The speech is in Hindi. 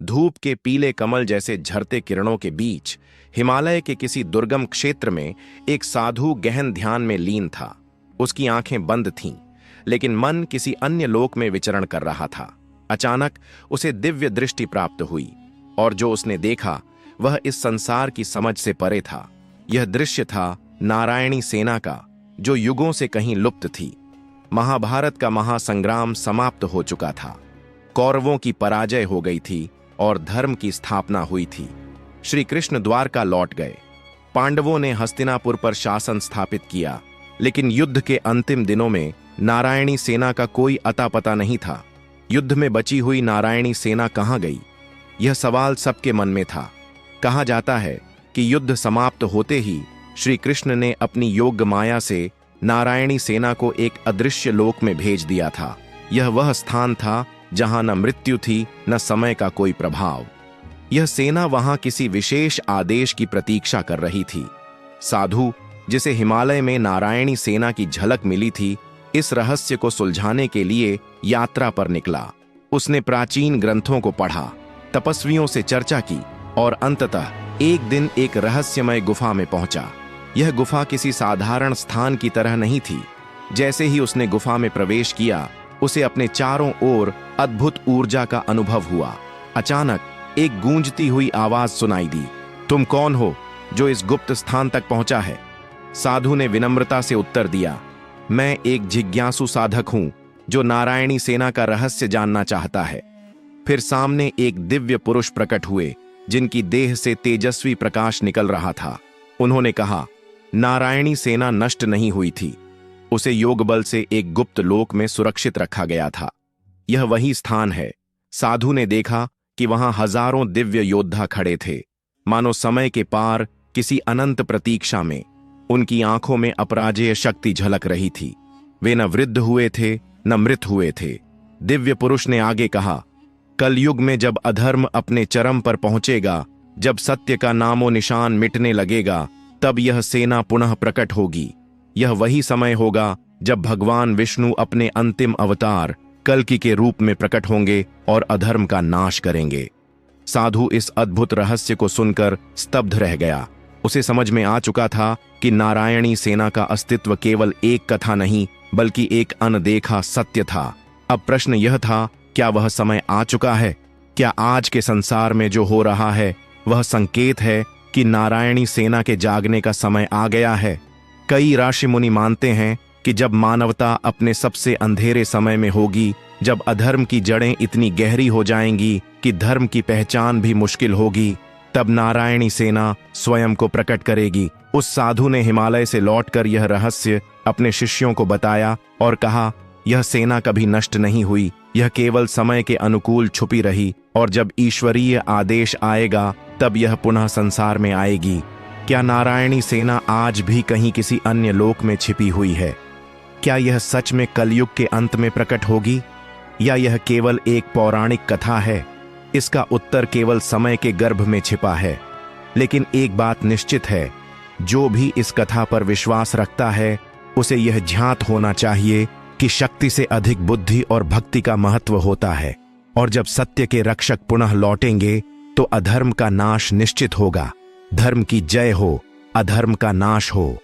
धूप के पीले कमल जैसे झरते किरणों के बीच हिमालय के किसी दुर्गम क्षेत्र में एक साधु गहन ध्यान में लीन था। उसकी आंखें बंद थीं, लेकिन मन किसी अन्य लोक में विचरण कर रहा था। अचानक उसे दिव्य दृष्टि प्राप्त हुई, और जो उसने देखा वह इस संसार की समझ से परे था। यह दृश्य था नारायणी सेना का, जो युगों से कहीं लुप्त थी। महाभारत का महासंग्राम समाप्त हो चुका था। कौरवों की पराजय हो गई थी और धर्म की स्थापना हुई थी। श्री कृष्ण द्वारका लौट गए। पांडवों ने हस्तिनापुर पर शासन स्थापित किया, लेकिन युद्ध के अंतिम दिनों में नारायणी सेना का कोई अता पता नहीं था। युद्ध में बची हुई नारायणी सेना कहाँ गई? यह सवाल सबके मन में था। कहा जाता है कि युद्ध समाप्त होते ही श्री कृष्ण ने अपनी योग माया से नारायणी सेना को एक अदृश्य लोक में भेज दिया था। यह वह स्थान था जहां न मृत्यु थी न समय का कोई प्रभाव। यह सेना वहां किसी विशेष आदेश की प्रतीक्षा कर रही थी। साधु, जिसे हिमालय में नारायणी सेना की झलक मिली थी, इस रहस्य को सुलझाने के लिए यात्रा पर निकला। उसने प्राचीन ग्रंथों को पढ़ा, तपस्वियों से चर्चा की और अंततः एक दिन एक रहस्यमय गुफा में पहुंचा। यह गुफा किसी साधारण स्थान की तरह नहीं थी। जैसे ही उसने गुफा में प्रवेश किया, उसे अपने चारों ओर अद्भुत ऊर्जा का अनुभव हुआ। अचानक एक गूंजती हुई आवाज सुनाई दी, तुम कौन हो जो इस गुप्त स्थान तक पहुंचा है? साधु ने विनम्रता से उत्तर दिया, मैं एक जिज्ञासु साधक हूं जो नारायणी सेना का रहस्य जानना चाहता है। फिर सामने एक दिव्य पुरुष प्रकट हुए, जिनकी देह से तेजस्वी प्रकाश निकल रहा था। उन्होंने कहा, नारायणी सेना नष्ट नहीं हुई थी। उसे योग बल से एक गुप्त लोक में सुरक्षित रखा गया था। यह वही स्थान है। साधु ने देखा कि वहां हजारों दिव्य योद्धा खड़े थे, मानो समय के पार किसी अनंत प्रतीक्षा में। उनकी आंखों में अपराजेय शक्ति झलक रही थी। वे न वृद्ध हुए थे न मृत हुए थे। दिव्य पुरुष ने आगे कहा, कलयुग में जब अधर्म अपने चरम पर पहुंचेगा, जब सत्य का नामो निशान मिटने लगेगा, तब यह सेना पुनः प्रकट होगी। यह वही समय होगा जब भगवान विष्णु अपने अंतिम अवतार कल्कि के रूप में प्रकट होंगे और अधर्म का नाश करेंगे। साधु इस अद्भुत रहस्य को सुनकर स्तब्ध रह गया। उसे समझ में आ चुका था कि नारायणी सेना का अस्तित्व केवल एक कथा नहीं, बल्कि एक अनदेखा सत्य था। अब प्रश्न यह था, क्या वह समय आ चुका है? क्या आज के संसार में जो हो रहा है वह संकेत है कि नारायणी सेना के जागने का समय आ गया है? कई ऋषि मुनि मानते हैं कि जब मानवता अपने सबसे अंधेरे समय में होगी, जब अधर्म की जड़ें इतनी गहरी हो जाएंगी कि धर्म की पहचान भी मुश्किल होगी, तब नारायणी सेना स्वयं को प्रकट करेगी। उस साधु ने हिमालय से लौटकर यह रहस्य अपने शिष्यों को बताया और कहा, यह सेना कभी नष्ट नहीं हुई, यह केवल समय के अनुकूल छुपी रही, और जब ईश्वरीय आदेश आएगा तब यह पुनः संसार में आएगी। क्या नारायणी सेना आज भी कहीं किसी अन्य लोक में छिपी हुई है? क्या यह सच में कलयुग के अंत में प्रकट होगी, या यह केवल एक पौराणिक कथा है? इसका उत्तर केवल समय के गर्भ में छिपा है। लेकिन एक बात निश्चित है, जो भी इस कथा पर विश्वास रखता है, उसे यह ज्ञात होना चाहिए कि शक्ति से अधिक बुद्धि और भक्ति का महत्व होता है। और जब सत्य के रक्षक पुनः लौटेंगे तो अधर्म का नाश निश्चित होगा। धर्म की जय हो, अधर्म का नाश हो।